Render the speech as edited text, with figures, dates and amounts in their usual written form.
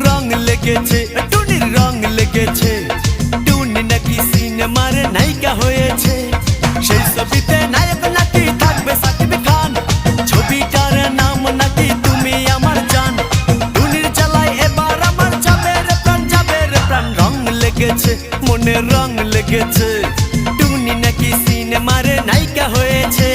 রং লেগেছে টুনির রং লেগেছে, টুনি নাকি সিনেমার নায়িকা হয়েছে। সেই ছবিতে নায়ক নাকি থাকবে সাকিব খান, ছবিটার নাম নাকি তুমি আমার জান। টুনির জ্বালায় এবার আমার যাবে রে প্রাণ, রং লেগেছে মনে রং লেগেছে, টুনি নাকি সিনেমার নায়িকা হয়েছে।